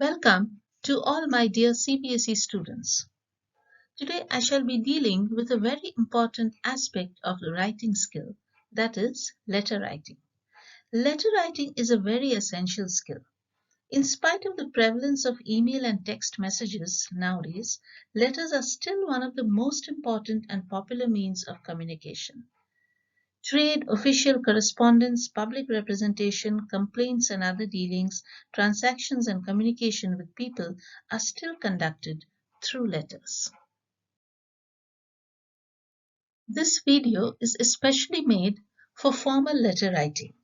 Welcome to all my dear Cbse students. Today I shall be dealing with a very important aspect of the writing skill, that is letter writing. Letter writing is a very essential skill. In spite of the prevalence of email and text messages nowadays, letters are still one of the most important and popular means of communication. Trade, official correspondence, public representation, complaints and other dealings, transactions and communication with people are still conducted through letters. This video is especially made for formal letter writing.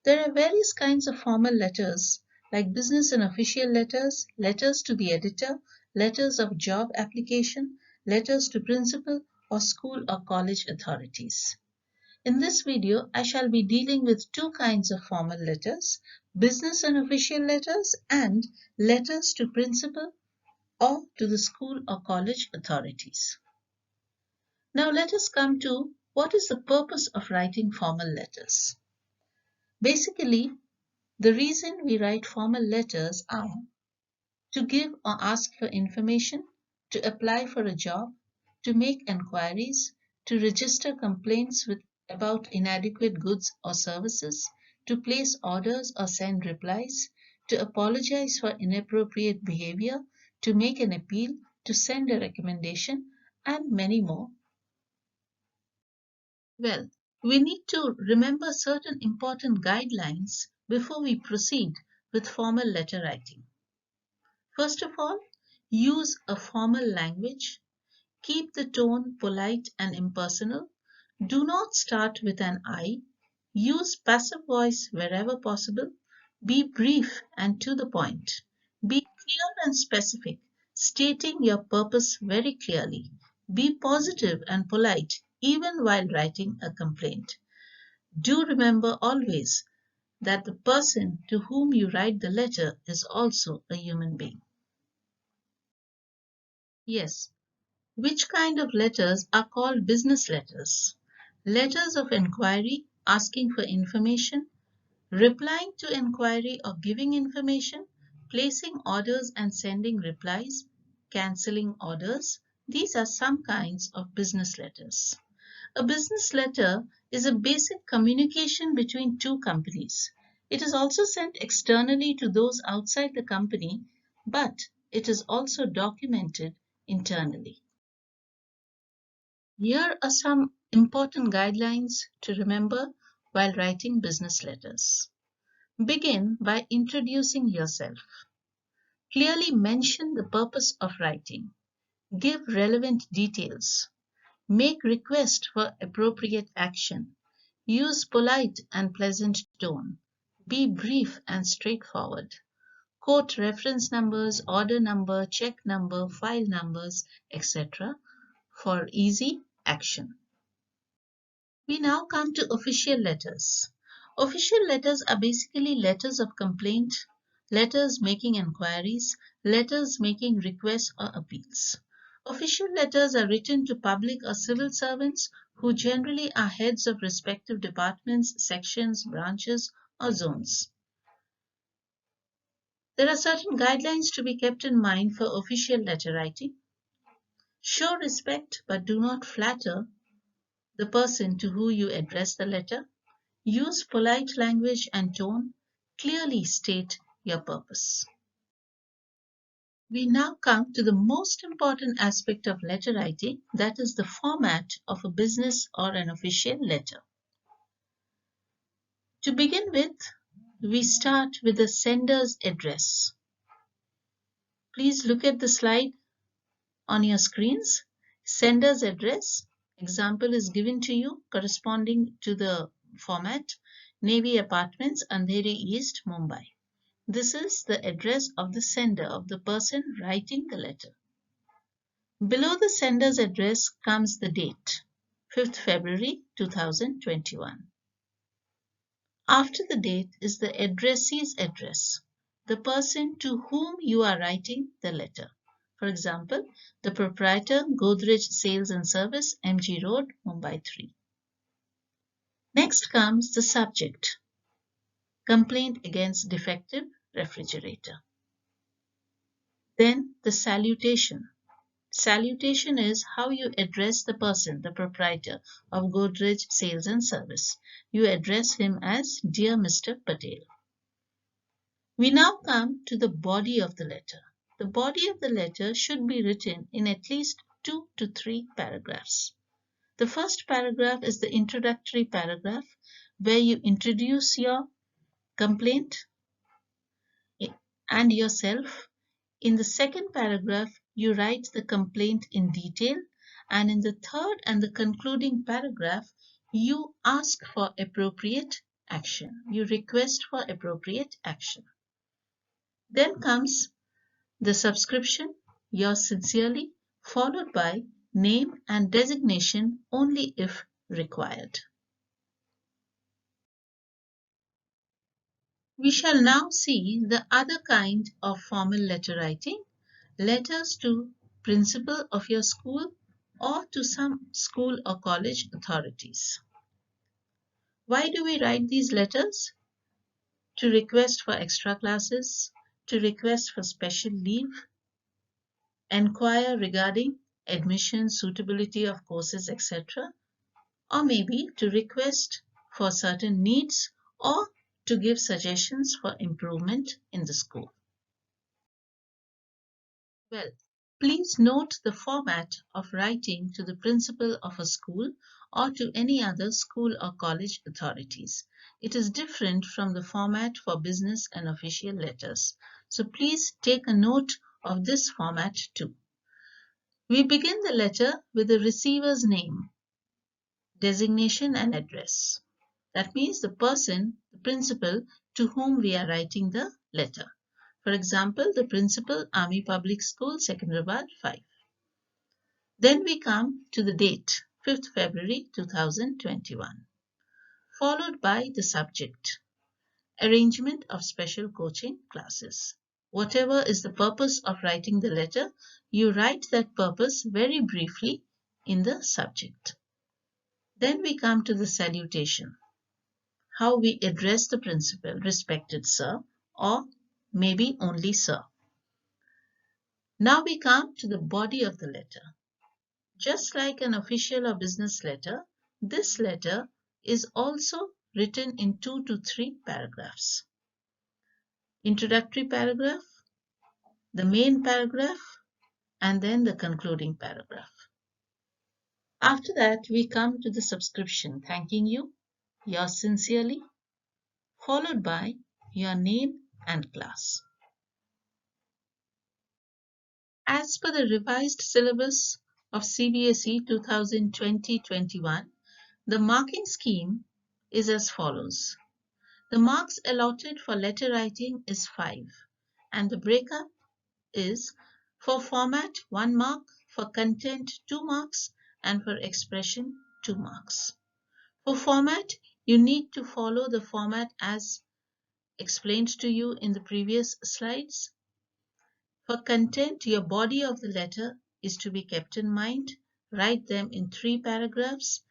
There are various kinds of formal letters like business and official letters, letters to the editor, letters of job application, letters to principal or school or college authorities. In this video, I shall be dealing with two kinds of formal letters, business and official letters and letters to principal or to the school or college authorities. Now let us come to what is the purpose of writing formal letters. Basically, the reason we write formal letters are to give or ask for information, to apply for a job, to make enquiries, to register complaints about inadequate goods or services, to place orders or send replies, to apologize for inappropriate behavior, to make an appeal, to send a recommendation, and many more. Well, we need to remember certain important guidelines before we proceed with formal letter writing. First of all, use a formal language. Keep the tone polite and impersonal. Do not start with an I. Use passive voice wherever possible. Be brief and to the point. Be clear and specific, stating your purpose very clearly. Be positive and polite even while writing a complaint. Do remember always that the person to whom you write the letter is also a human being. Yes. Which kind of letters are called business letters? Letters of inquiry, asking for information, replying to inquiry or giving information, placing orders and sending replies, cancelling orders. These are some kinds of business letters. A business letter is a basic communication between two companies. It is also sent externally to those outside the company, but it is also documented internally. Here are some important guidelines to remember while writing business letters. Begin by introducing yourself. Clearly mention the purpose of writing. Give relevant details. Make request for appropriate action. Use polite and pleasant tone. Be brief and straightforward. Quote reference numbers, order number, check number, file numbers, etc. for easy action. We now come to official letters. Official letters are basically letters of complaint, letters making inquiries, letters making requests or appeals. Official letters are written to public or civil servants who generally are heads of respective departments, sections, branches, or zones. There are certain guidelines to be kept in mind for official letter writing. Show respect but do not flatter the person to whom you address the letter. Use polite language and tone. Clearly state your purpose. We now come to the most important aspect of letter writing, that is the format of a business or an official letter. To begin with, we start with the sender's address. Please look at the slide on your screens. Sender's address, example is given to you corresponding to the format, Navy Apartments, Andheri East, Mumbai. This is the address of the sender, of the person writing the letter. Below the sender's address comes the date, 5th February 2021. After the date is the addressee's address, the person to whom you are writing the letter. For example, the proprietor, Godrej Sales and Service, MG Road, Mumbai 3. Next comes the subject, complaint against defective refrigerator. Then the salutation. Salutation is how you address the person, the proprietor of Godrej Sales and Service. You address him as Dear Mr. Patel. We now come to the body of the letter. The body of the letter should be written in at least 2 to 3 paragraphs. The first paragraph is the introductory paragraph where you introduce your complaint and yourself. In the second paragraph, you write the complaint in detail, and in the third and the concluding paragraph, you ask for appropriate action. You request for appropriate action. Then comes the subscription, yours sincerely, followed by name and designation only if required. We shall now see the other kind of formal letter writing, letters to principal of your school or to some school or college authorities. Why do we write these letters? To request for extra classes, to request for special leave, enquire regarding admission, suitability of courses, etc. Or maybe to request for certain needs or to give suggestions for improvement in the school. Well, please note the format of writing to the principal of a school or to any other school or college authorities. It is different from the format for business and official letters. So please take a note of this format too. We begin the letter with the receiver's name, designation and address. That means the person, the principal to whom we are writing the letter. For example, the principal, Army Public School, Secunderabad 5. Then we come to the date, 5th February 2021, followed by the subject, arrangement of special coaching classes. Whatever is the purpose of writing the letter, you write that purpose very briefly in the subject. Then we come to the salutation, how we address the principal, respected sir, or maybe only sir. Now we come to the body of the letter. Just like an official or business letter, this letter is also written in 2 to 3 paragraphs. Introductory paragraph, the main paragraph, and then the concluding paragraph. After that, we come to the subscription, thanking you, yours sincerely, followed by your name and class. As per the revised syllabus of Cbse 2020-21, the marking scheme is as follows. The marks allotted for letter writing is 5, and the breakup is for format 1 mark, for content 2 marks, and for expression 2 marks. For format, you need to follow the format as explained to you in the previous slides. For content, your body of the letter is to be kept in mind. Write them in 3 paragraphs.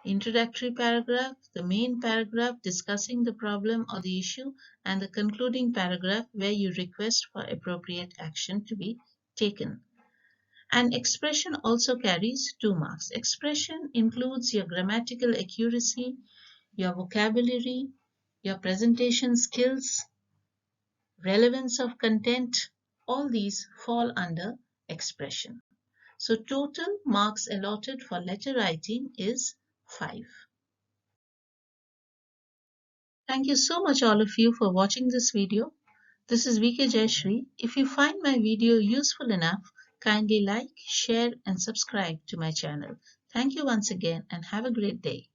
Introductory paragraph, the main paragraph discussing the problem or the issue, and the concluding paragraph where you request for appropriate action to be taken. And expression also carries 2 marks. Expression includes your grammatical accuracy, your vocabulary, your presentation skills, relevance of content. All these fall under expression. So total marks allotted for letter writing is 5. Thank you so much all of you for watching this video. This is VK Jayashree. If you find my video useful enough, kindly like, share and subscribe to my channel. Thank you once again and have a great day.